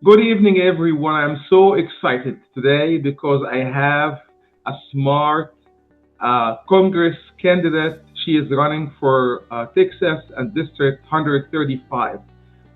Good evening, everyone. I'm so excited today because I have a smart Congress candidate. She is running for Texas and District 135.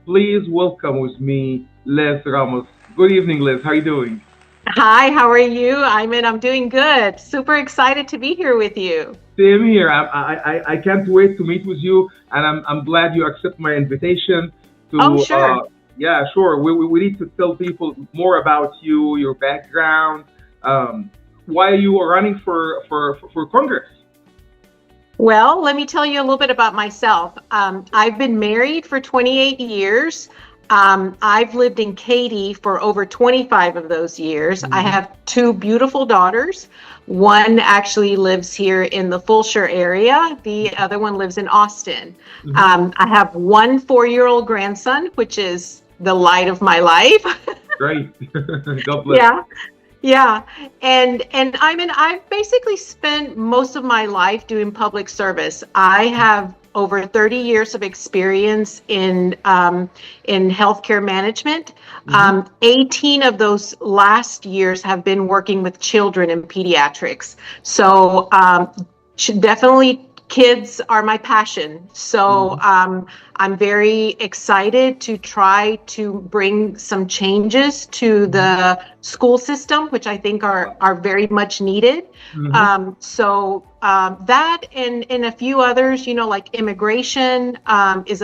Please welcome with me, Lis Ramos. Good evening, Liz. How are you doing? Hi, how are you? Ayman, I'm doing good. Super excited to be here with you. Same here. I can't wait to meet with you, and I'm glad you accept my invitation Oh, to. sure. Yeah, sure. We need to tell people more about you, your background, um, why you are running for Congress. Well, let me tell you a little bit about myself. I've been married for 28 years. I've lived in Katy for over 25 of those years. I Hmm. have two beautiful daughters. One actually lives here in the Fulshire area. The other one lives in Austin. Hmm. I have one 4-year-old grandson, which is the light of my life. Great. God bless. Yeah. Yeah, and I've basically spent most of my life doing public service. I have over 30 years of experience in healthcare management. Hmm. 18 of those last years have been working with children in pediatrics. So definitely kids are my passion. So Hmm. I'm very excited to try to bring some changes to Hmm. the school system, which I think are very much needed. Hmm. That and a few others, like immigration, is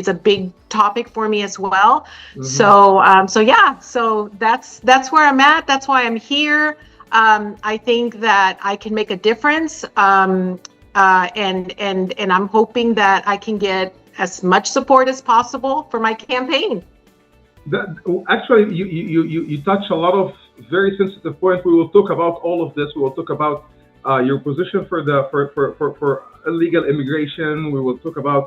a big topic for me as well. Hmm. So that's where I'm at. That's why I'm here. I think that I can make a difference, and I'm hoping that I can get as much support as possible for my campaign. Actually, you touch a lot of very sensitive points. We will talk about all of this. We will talk about your position for the for illegal immigration. We will talk about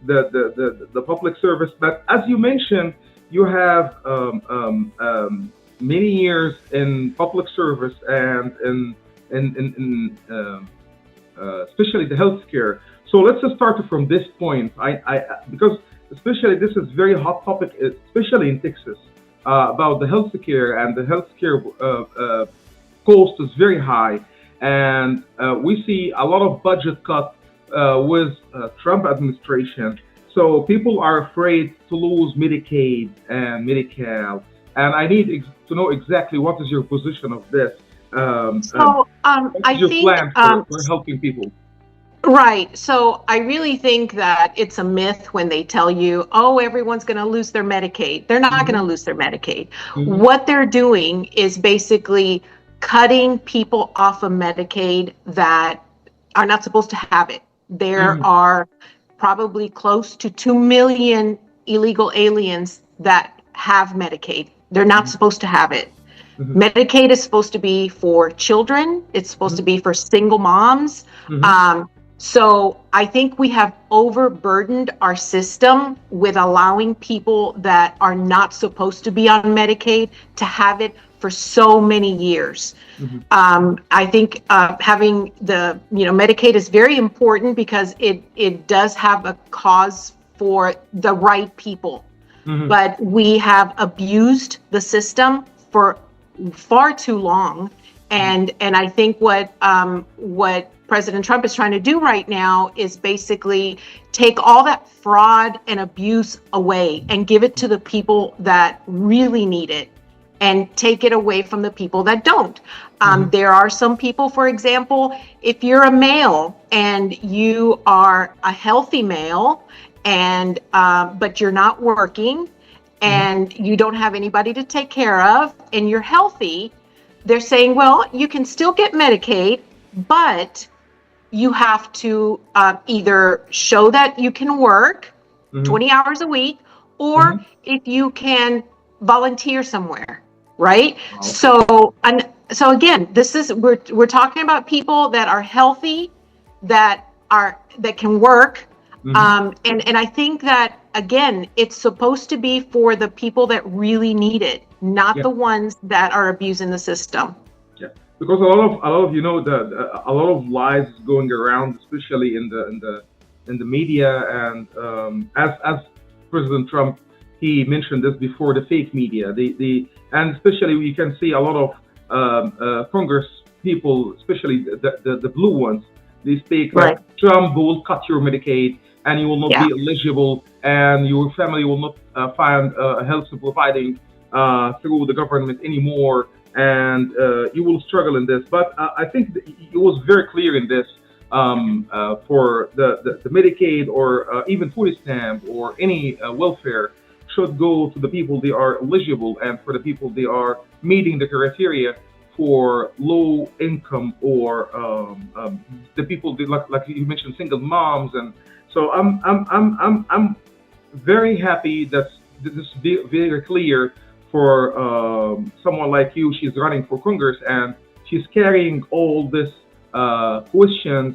the public service. But as you mentioned, you have many years in public service and especially the healthcare. So let's just start from this point. Because especially this is very hot topic, especially in Texas, about the healthcare and the healthcare cost is very high, and we see a lot of budget cut with Trump administration. So people are afraid to lose Medicaid and Medicaid, and I need to know exactly what is your position of this. So What is I your think plan for helping people? Right. So I really think that it's a myth when they tell you, oh, everyone's going to lose their Medicaid. They're not going to Hmm. lose their Medicaid. Hmm. What they're doing is basically cutting people off of Medicaid that are not supposed to have it. There Hmm. are probably close to 2 million illegal aliens that have Medicaid. They're not supposed to have it. Hmm. Medicaid is supposed to be for children. It's supposed to Hmm. be for single moms. Hmm. Um, so I think we have overburdened our system with allowing people that are not supposed to be on Medicaid to have it for so many years. Hmm. I think having Medicaid is very important because it does have a cause for the right people, Hmm. but we have abused the system for far too long. And I think what President Trump is trying to do right now is basically take all that fraud and abuse away and give it to the people that really need it, and take it away from the people that don't. Hmm. There are some people, for example, if you're a male and you are a healthy male, and but you're not working Hmm. and you don't have anybody to take care of, and you're healthy, they're saying, well, you can still get Medicaid, but you have to either show that you can work Hmm. 20 hours a week, or Hmm. if you can volunteer somewhere, right? Okay. So again, this is we're talking about people that are healthy, that can work, Hmm. and I think that again, it's supposed to be for the people that really need it, not Yeah. the ones that are abusing the system. Yeah. Because a lot of a lot of lies is going around, especially in the media, and as President Trump he mentioned this before, the fake media, and especially you can see a lot of Congress people, especially the blue ones, they speak like Trump will cut your Medicaid and you will not be eligible, and your family will not find health providing through the government anymore, and you will struggle in this. But I think it was very clear in this for the Medicaid or even food stamp or any welfare should go to the people they are eligible, and for the people they are meeting the criteria for low income, or the people like you mentioned, single moms. And so I'm very happy that this is very clear for someone like you. She's running for Congress and she's carrying all this questions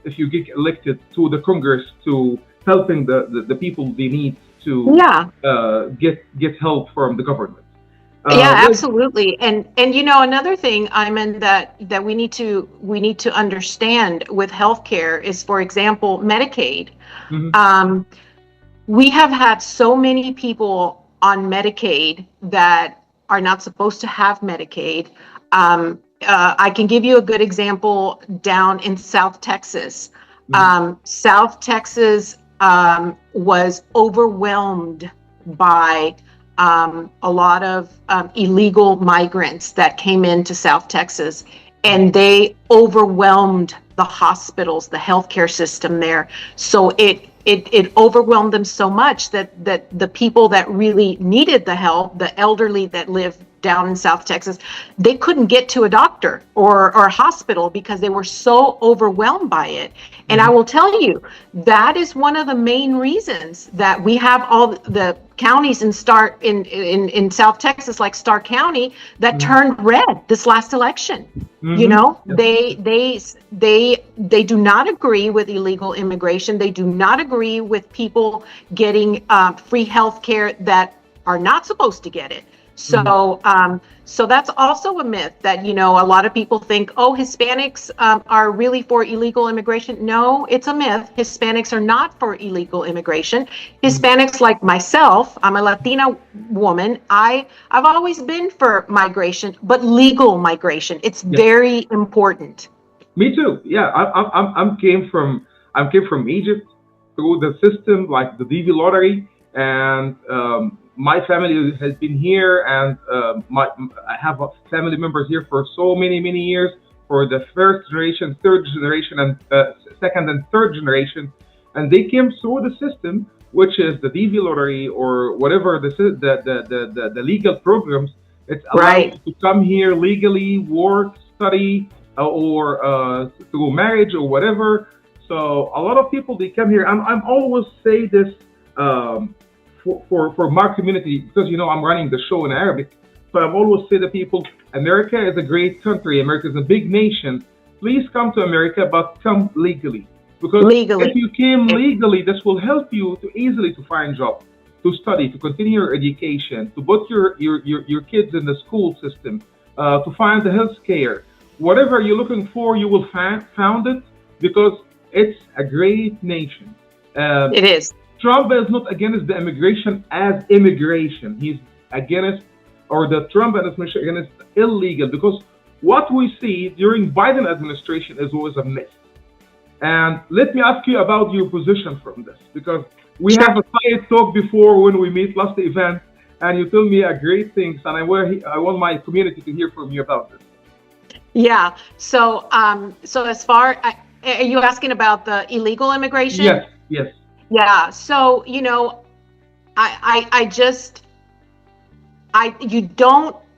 if you get elected to the Congress, to helping the people they need to get help from the government. Absolutely. And another thing, Ayman, that we need to understand with healthcare is, for example, Medicaid. We have had so many people on Medicaid that are not supposed to have Medicaid. I can give you a good example down in South Texas. South Texas was overwhelmed by a lot of illegal migrants that came into South Texas, and they overwhelmed the hospitals, the healthcare system there. So it overwhelmed them so much that the people that really needed the help, the elderly that live down in South Texas, they couldn't get to a doctor or a hospital because they were so overwhelmed by it. And I will tell you, that is one of the main reasons that we have all the counties in South Texas, like Starr County, that turned red this last election. You know, they do not agree with illegal immigration. They do not agree with people getting free health care that are not supposed to get it. So so that's also a myth that, a lot of people think, oh, Hispanics are really for illegal immigration. No, it's a myth. Hispanics are not for illegal immigration. Hispanics like myself, I'm a Latina woman. I've always been for migration, but legal migration. It's very important. Me too. Yeah, I came from Egypt through the system, like the DV lottery, and my family has been here, and I have family members here for so many years, for the first generation, third generation, and second and third generation, and they came through the system, which is the DV lottery or whatever the legal programs. It's allowed you to come here legally, work, study, or through marriage or whatever. So a lot of people, they come here. I'm always say this. For my community, because I'm running the show in Arabic, so I've always said to people, America is a great country, America is a big nation. Please come to America, but come legally. Because if you came legally, this will help you to easily to find job, to study, to continue your education, to put your kids in the school system, to find the health care. Whatever you're looking for, you will found it, because it's a great nation. It is. Trump is not against the immigration as immigration. He's against, or the Trump administration against illegal, because what we see during Biden administration is always a myth. And let me ask you about your position from this, because we have a side talk before when we meet last event, and you told me a great things, and I want my community to hear from you about this. Yeah. So as far, are you asking about the illegal immigration? Yes. Yeah. So,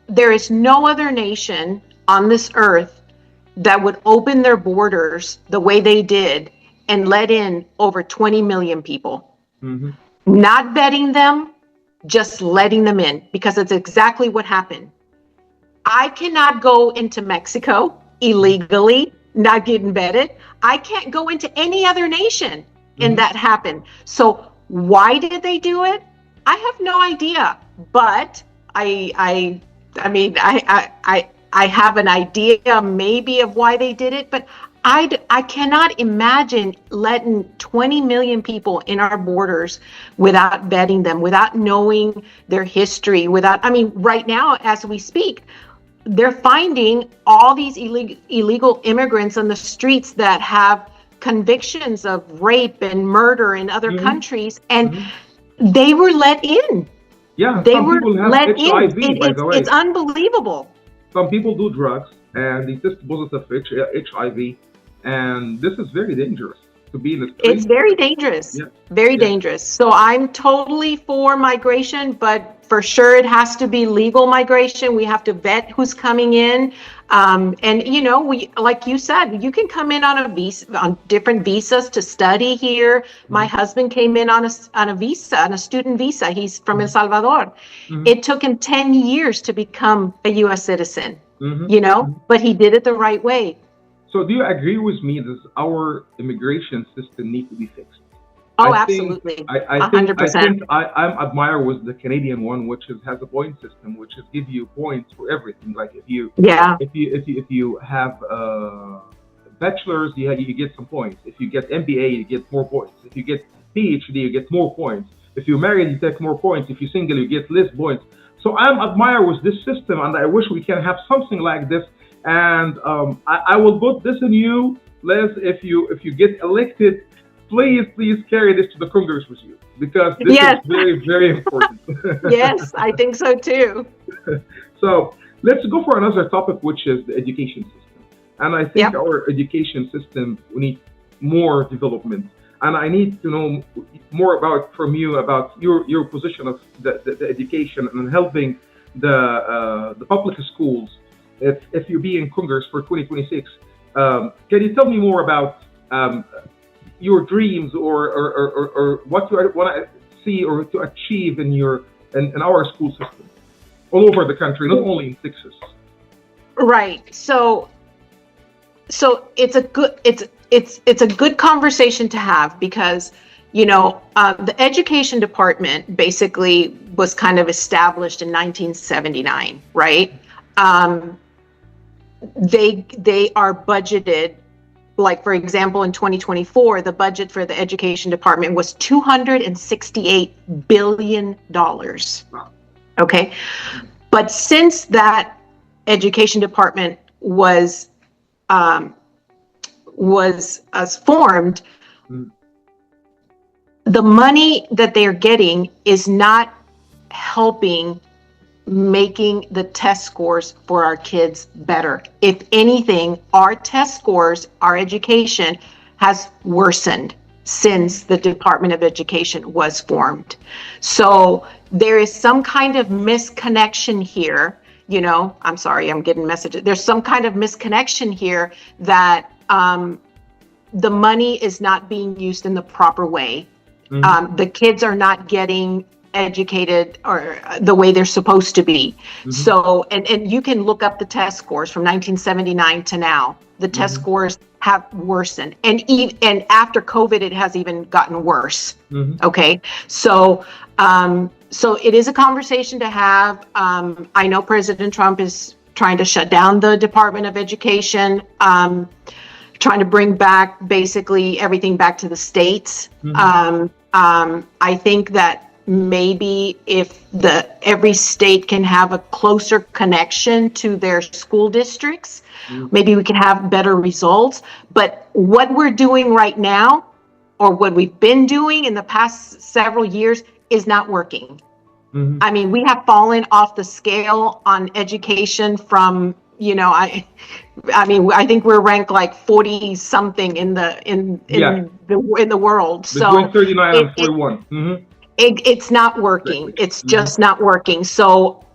there is no other nation on this earth that would open their borders the way they did and let in over 20 million people. Not vetting them, just letting them in, because it's exactly what happened. I cannot go into Mexico illegally, not getting vetted. I can't go into any other nation. And that happened. So why did they do it? I have no idea. But I have an idea maybe of why they did it. But I cannot imagine letting 20 million people in our borders without vetting them, without knowing their history, I mean, right now, as we speak, they're finding all these illegal immigrants on the streets that have convictions of rape and murder in other countries, and they were let in. Yeah, They some were people have let HIV, in. by the way. It's unbelievable. Some people do drugs and they test positive for HIV, and this is very dangerous to be in the street. It's very dangerous. Yeah. Very dangerous. So I'm totally for migration, but for sure it has to be legal migration. We have to vet who's coming in. And you know, we, like you said, you can come in on a visa, on different visas to study here. My husband came in on a visa, on a student visa. He's from El Salvador. It took him 10 years to become a US citizen, you know, but he did it the right way. So do you agree with me that our immigration system needs to be fixed? Oh, absolutely. I 100%. I'm admire with the Canadian one, which has a point system, which is give you points for everything. Like if you have bachelor's, you get some points. If you get MBA, you get more points. If you get PhD, you get more points. If you're married, you take more points. If you're single, you get less points. So I'm admire with this system, and I wish we can have something like this. And I will put this in you, Liz. If you get elected, please carry this to the Congress with you, because this is very, very important. Yes, I think so too. So let's go for another topic, which is the education system. And I think our education system, we need more development. And I need to know more from you about your position of the education and helping the public schools. If you be in Congress for 2026, can you tell me more about your dreams or what you want to see or to achieve in our school system all over the country, not only in Texas? Right. So it's a good conversation to have, because you know, the education department basically was kind of established in 1979, right? They are budgeted, like for example, in 2024, the budget for the education department was $268 billion. Okay, but since that education department was formed, the money that they're getting is not helping making the test scores for our kids better. If anything, our test scores, our education has worsened since the Department of Education was formed. So there is some kind of misconnection here. You know, I'm sorry, I'm getting messages. There's some kind of misconnection here that the money is not being used in the proper way. The kids are not getting educated or the way they're supposed to be. So, and you can look up the test scores from 1979 to now. The test scores have worsened, and after COVID, it has even gotten worse. Okay, so it is a conversation to have. I know President Trump is trying to shut down the Department of Education, trying to bring back basically everything back to the states. I think that maybe if every state can have a closer connection to their school districts, maybe we can have better results. But what we're doing right now, or what we've been doing in the past several years, is not working. I mean, we have fallen off the scale on education from, you know, I mean, I think we're ranked like 40 something in the world. Between 39 and 41. It's not working. It's just not working. So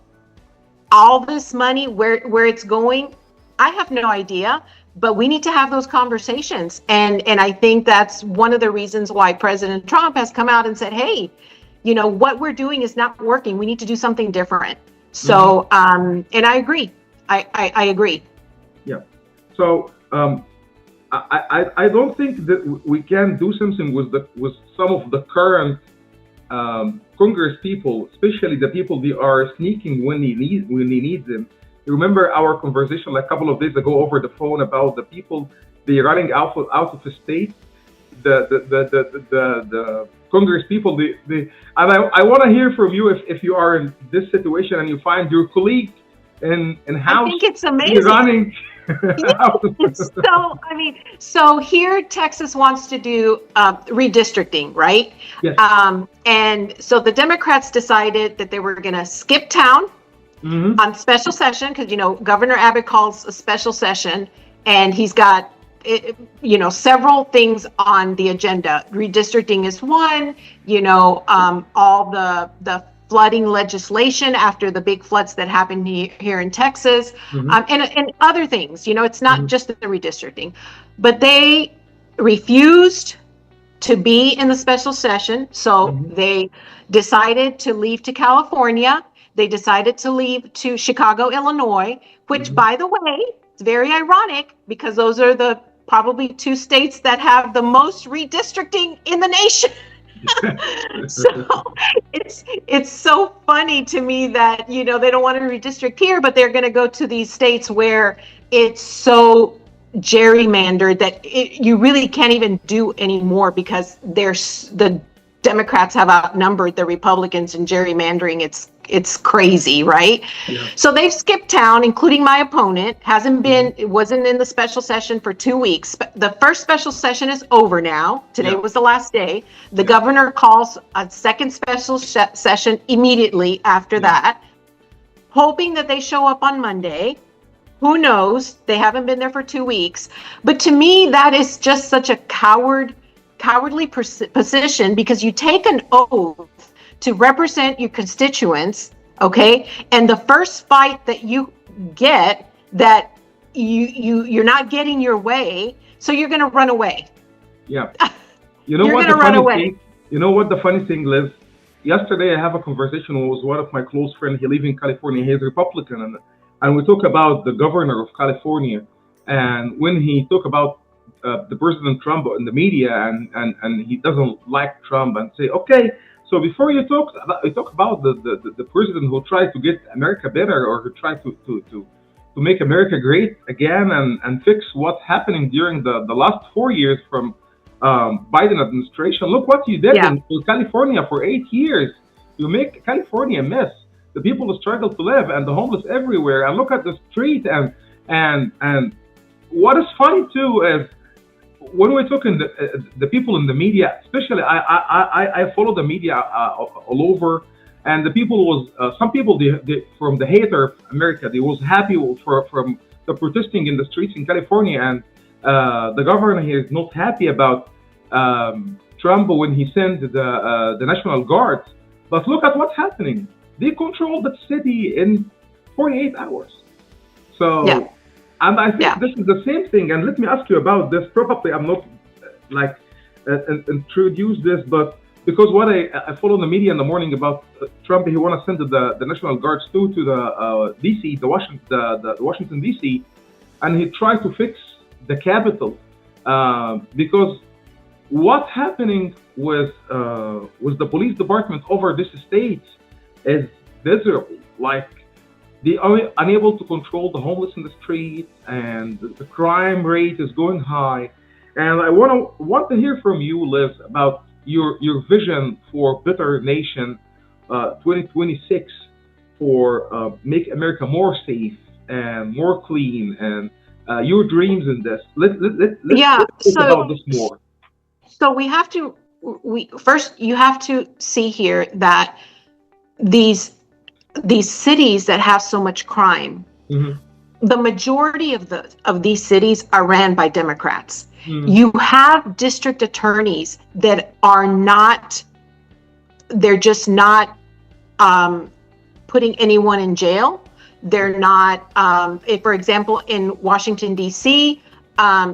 all this money, where it's going, I have no idea, but we need to have those conversations. And I think that's one of the reasons why President Trump has come out and said, hey, you know, what we're doing is not working. We need to do something different. So, and I agree. I agree. Yeah. So, I don't think that we can do something with some of the current Congress people, especially the people they are sneaking when they need them. You remember our conversation like a couple of days ago over the phone about the people they're running out of the state. The Congress people, and I want to hear from you if you are in this situation and you find your colleague in house. I think it's amazing. Running. So here Texas wants to do redistricting, right? Yes. And so the Democrats decided that they were going to skip town on special session, because Governor Abbott calls a special session, and he's got several things on the agenda. Redistricting is one. All the flooding legislation after the big floods that happened here in Texas, and other things. It's not just the redistricting, but they refused to be in the special session. So they decided to leave to California. They decided to leave to Chicago, Illinois, which, by the way, it's very ironic because those are the probably two states that have the most redistricting in the nation. So it's so funny to me that they don't want to redistrict here, but they're going to go to these states where it's so gerrymandered that you really can't even do anymore, because the Democrats have outnumbered the Republicans in gerrymandering. It's crazy, right? Yeah. So they've skipped town, including my opponent. Wasn't in the special session for 2 weeks. The first special session is over now. Today was the last day. The governor calls a second special session immediately after that, hoping that they show up on Monday. Who knows? They haven't been there for 2 weeks. But to me, that is just such a cowardly position, because you take an oath to represent your constituents, okay? And the first fight that you get, that you're not getting your way, so you're going to run away. Yeah. You're going to run away. You know what the funny thing, Liz? Yesterday I have a conversation with one of my close friends. He lives in California. He's Republican, and we talk about the governor of California. And when he talk about the President Trump in the media, and he doesn't like Trump, and say, okay, so before you talk about the president who tried to get America better, or who tried to make America great again, and fix what's happening during the last 4 years from Biden administration. Look what you did in California for 8 years. You make California a mess. The people struggle to live, and the homeless everywhere. And look at the street. And what is funny too is, when we're talking the people in the media, especially I follow the media all over, and the people was some people they from the hater of America, they was happy from the protesting in the streets in California, and the governor here is not happy about Trump when he sent the National Guard. But look at what's happening. They control the city in 48 hours. So. And I think this is the same thing. And let me ask you about this. Probably I'm not introduce this, but because what I follow the media in the morning about Trump, he want to send the National Guards to the DC, the Washington DC, and he tried to fix the Capitol because what's happening with the police department over this state is miserable. Like, they are unable to control the homeless in the street, and the crime rate is going high. And I want to hear from you, Liz, about your vision for better nation 2026, for make America more safe and more clean, and your dreams in this. Let's talk about this more. So first you have to see here that these cities that have so much crime, the majority of these cities are ran by Democrats. You have district attorneys that are they're just not putting anyone in jail. They're not, for example, in Washington, D.C.,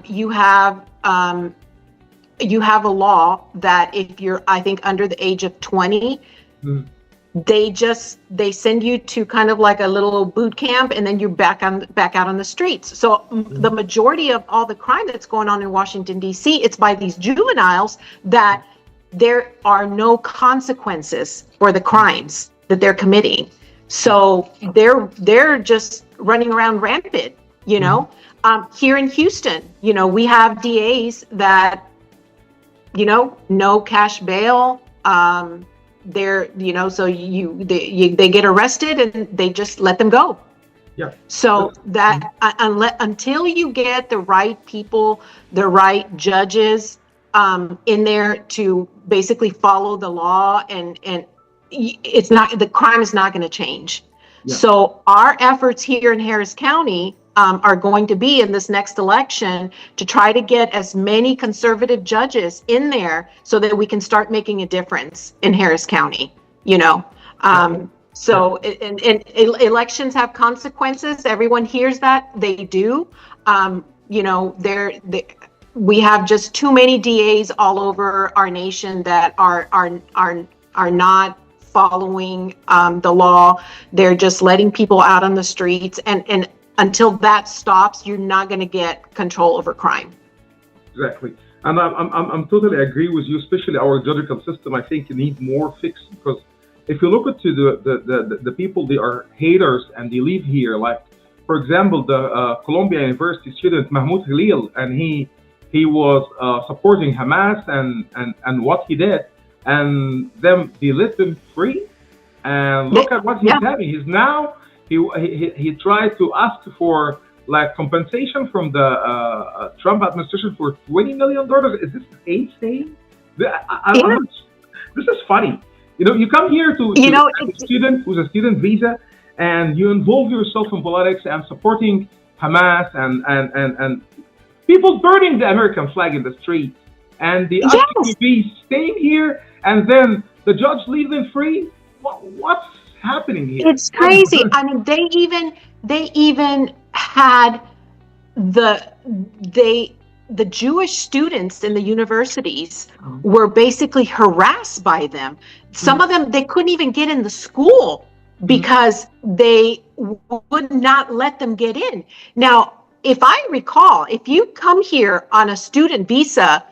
you have a law that if you're, I think, under the age of 20, they send you to kind of like a little boot camp, and then you're back out on the streets. So the majority of all the crime that's going on in Washington, D.C., it's by these juveniles that there are no consequences for the crimes that they're committing. So they're just running around rampant. you know. Here in Houston, you know, we have DAs that, you know, no cash bail. They're, you know, so they get arrested and they just let them go. Yeah. So that until you get the right people, the right judges in there to basically follow the law, and it's not, the crime is not going to change. Yeah. So our efforts here in Harris County are going to be in this next election to try to get as many conservative judges in there so that we can start making a difference in Harris County, you know. So and elections have consequences. Everyone hears that. They do. You know, we have just too many DAs all over our nation that are not following the law. They're just letting people out on the streets, and until that stops, you're not going to get control over crime. Exactly, and I'm totally agree with you. Especially our judicial system, I think it needs more fix, because if you look at the people, they are haters and they live here. Like, for example, the Columbia University student Mahmoud Khalil, and he was supporting Hamas and what he did, and then they let him free. And look at what he's having. He's now he tried to ask for like compensation from the Trump administration for $20 million. Is this insane? This is funny. You know, you come here to a student with a student visa, and you involve yourself in politics and supporting Hamas and people burning the American flag in the street, and the be staying here, and then the judge leaves them free. What's happening here? It's crazy. I mean, they even had the Jewish students in the universities were basically harassed by them. Some of them, they couldn't even get in the school because they would not let them get in. Now, if I recall, if you come here on a student visa,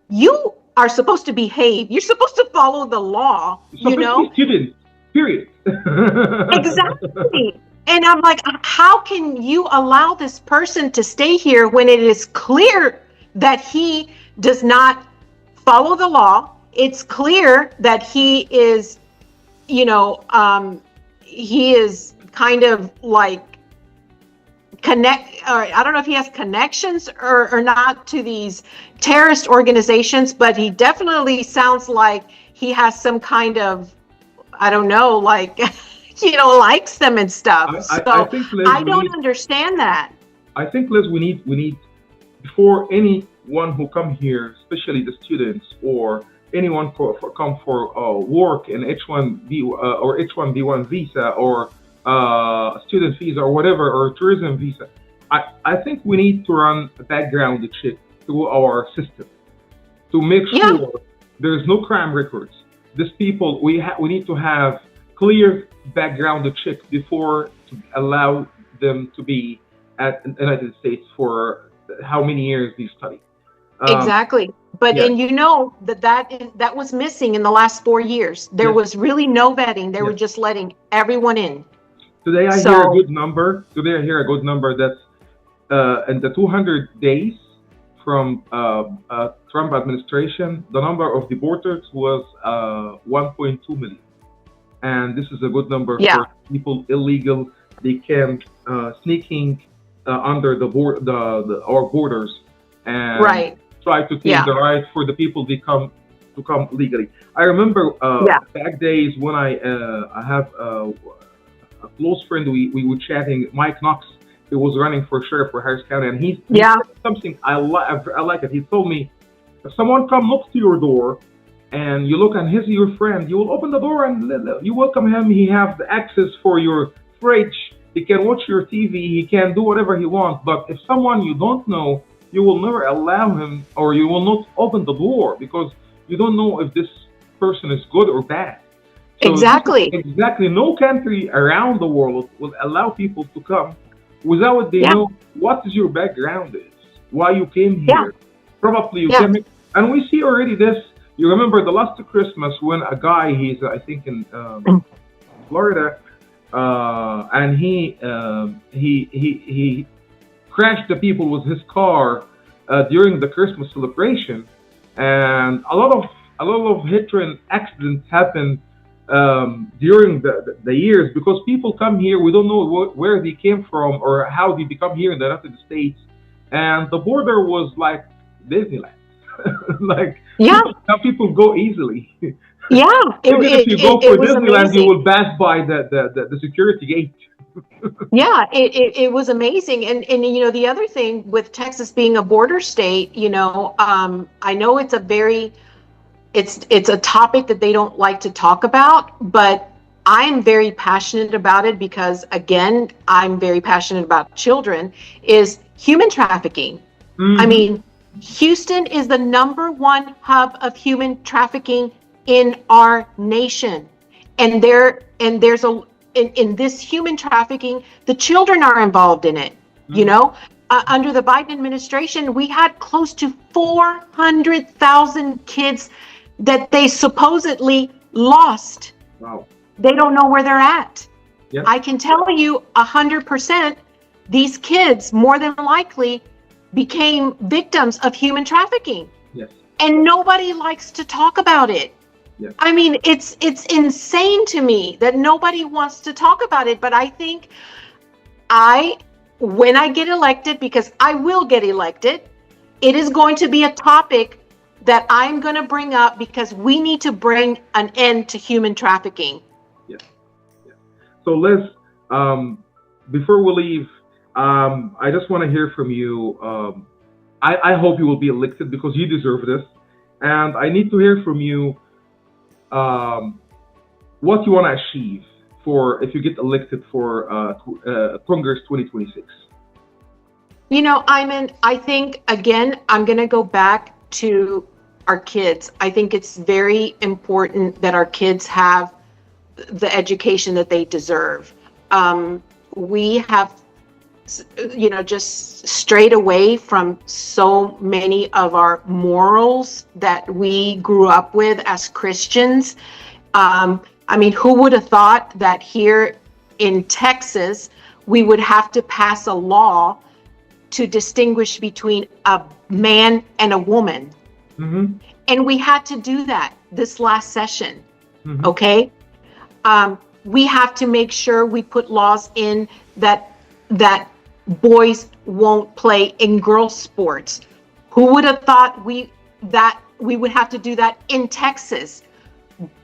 you are supposed to behave. You're supposed to follow the law, you know? Student, period. Exactly. And I'm like, how can you allow this person to stay here when it is clear that he does not follow the law? It's clear that he is, you know, he is kind of like I don't know if he has connections or not to these terrorist organizations, but he definitely sounds like he has some kind of, I don't know, like, you know, likes them and stuff. I think, Liz, I don't understand that. I think, Liz, we need before anyone who come here, especially the students or anyone come for work in H1B or H1B1 visa or student visa or whatever, or tourism visa, I think we need to run a background check through our system to make sure there's no crime records. These people, we need to have clear background check before to allow them to be at the United States for how many years they study. Exactly. But and you know that was missing in the last 4 years. There was really no vetting. They were just letting everyone in. Today I hear a good number. That in the 200 days from Trump administration, the number of deported was 1.2 million. And this is a good number for people illegal. They can sneaking under our borders and try to take the right for the people to come legally. I remember back days when I have a close friend. We were chatting. Mike Knox. He was running for sheriff for Harris County, and he said something I like it. He told me, if someone come knock to your door, and you look and he's your friend, you will open the door and you welcome him. He has the access for your fridge. He can watch your TV. He can do whatever he wants. But if someone you don't know, you will never allow him, or you will not open the door because you don't know if this person is good or bad. So exactly. No country around the world will allow people to come without they know what is your background is, why you came here. Probably you came here. And we see already this. You remember the last Christmas when a guy, he's I think in Florida, and he crashed the people with his car during the Christmas celebration, and a lot of hit-and accidents happen during the years because people come here. We don't know where they came from or how they become here in the United States, and the border was like Disneyland. Like, Yeah, how people go easily. yeah. Even if you go for It was Disneyland, amazing. you will pass by the security gate. Yeah, it was amazing. And you know, the other thing with Texas being a border state, you know, I know it's it's a topic that they don't like to talk about, but I'm very passionate about it because, again, I'm very passionate about children, is human trafficking. I mean, Houston is the #1 hub of human trafficking in our nation. And there's in this human trafficking, the children are involved in it. You know, under the Biden administration, we had close to 400,000 kids that they supposedly lost. Wow. They don't know where they're at. Yep. I can tell you 100%, these kids more than likely became victims of human trafficking. Yes. And nobody likes to talk about it. Yes. I mean, it's insane to me that nobody wants to talk about it. But I think when I get elected, because I will get elected, it is going to be a topic that I'm going to bring up because we need to bring an end to human trafficking. Yes. Yes. So Liz, before we leave, I just want to hear from you. I hope you will be elected because you deserve this. And I need to hear from you what you want to achieve for if you get elected for Congress 2026. You know, Ayman, I think, again, I'm going to go back to our kids. I think it's very important that our kids have the education that they deserve. We have, you know, just strayed away from so many of our morals that we grew up with as Christians. I mean, who would have thought that here in Texas, we would have to pass a law to distinguish between a man and a woman? Mm-hmm. And we had to do that this last session. Mm-hmm. Okay. We have to make sure we put laws in that boys won't play in girls' sports. Who would have thought we would have to do that in Texas?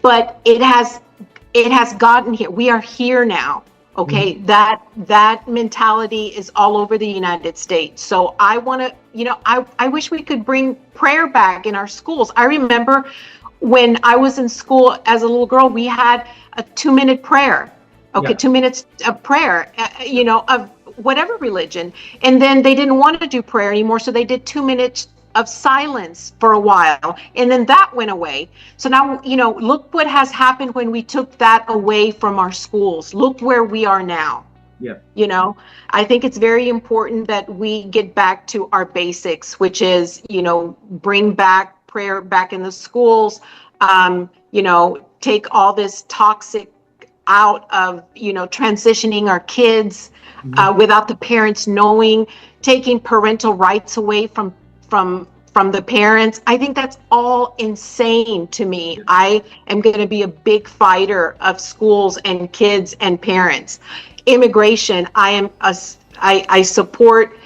But it has gotten here. We are here now. Okay, that mentality is all over the United States. So I want to, you know, I wish we could bring prayer back in our schools. I remember when I was in school as a little girl, we had a 2-minute prayer. Okay, yeah. 2 minutes of prayer, you know, of whatever religion. And then they didn't want to do prayer anymore, so they did 2 minutes of silence for a while, and then that went away. So now, you know, look what has happened when we took that away from our schools. Look where we are now. Yeah. You know, I think it's very important that we get back to our basics, which is, you know, bring back prayer back in the schools, you know, take all this toxic out of, you know, transitioning our kids without the parents knowing, taking parental rights away from the parents. I think that's all insane to me. I am going to be a big fighter of schools and kids and parents. Immigration, I support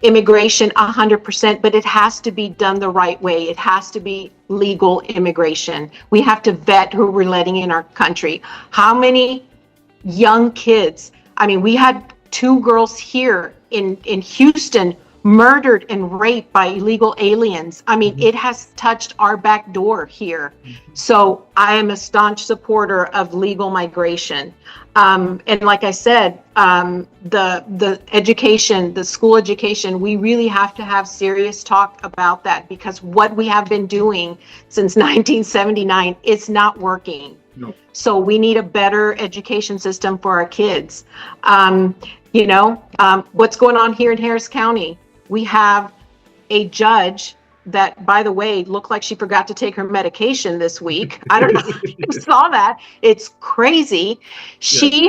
immigration 100%, but it has to be done the right way. It has to be legal immigration. We have to vet who we're letting in our country. How many young kids? I mean, we had 2 girls here in Houston murdered and raped by illegal aliens. I mean, it has touched our back door here. So I am a staunch supporter of legal migration. And like I said, the education, the school education, we really have to have serious talk about that, because what we have been doing since 1979, it's not working. No. So we need a better education system for our kids. You know, what's going on here in Harris County? We have a judge that, by the way, looked like she forgot to take her medication this week. I don't know if you saw that. It's crazy. She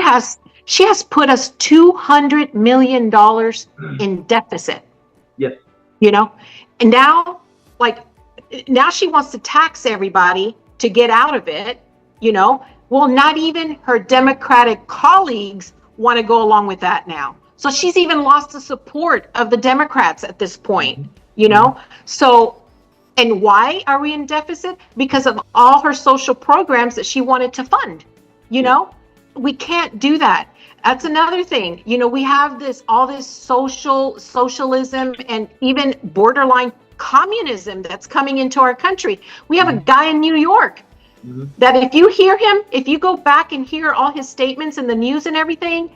She has put us $200 million in deficit. Yes. You know, and now she wants to tax everybody to get out of it, you know. Well, not even her Democratic colleagues want to go along with that now. So she's even lost the support of the Democrats at this point, you know. So, and why are we in deficit? Because of all her social programs that she wanted to fund, you know. We can't do that. That's another thing. You know, we have all this socialism and even borderline communism that's coming into our country. We have a guy in New York that if you hear him, if you go back and hear all his statements in the news and everything,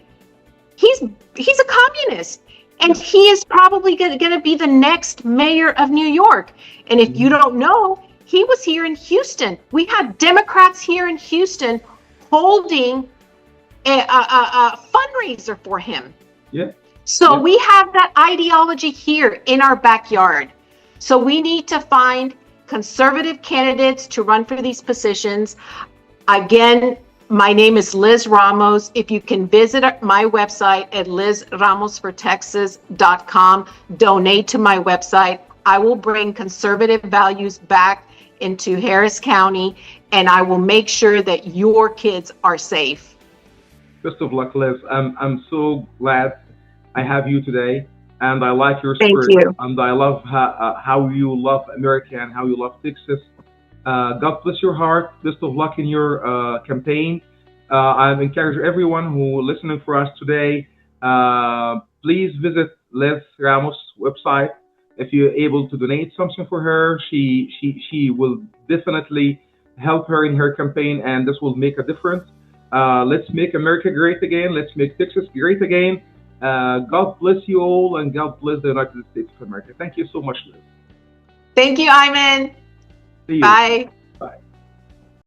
he's a communist. And he is probably going to be the next mayor of New York. And if you don't know, he was here in Houston. We had Democrats here in Houston holding a fundraiser for him. Yeah. So we have that ideology here in our backyard. So we need to find conservative candidates to run for these positions. Again, my name is Lis Ramos. If you can visit my website at lisramosfortexas.com, donate to my website. I will bring conservative values back into Harris County, and I will make sure that your kids are safe. Best of luck, Liz. I'm so glad I have you today, and I like your spirit. Thank you. And I love how you love America and how you love Texas. God bless your heart. Best of luck in your campaign. I encourage everyone who listening for us today. Please visit Lis Ramos' website. If you're able to donate something for her, she will definitely help her in her campaign, and this will make a difference. Let's make America great again. Let's make Texas great again. God bless you all, and God bless the United States of America. Thank you so much, Liz. Thank you, Ayman. See you. Bye.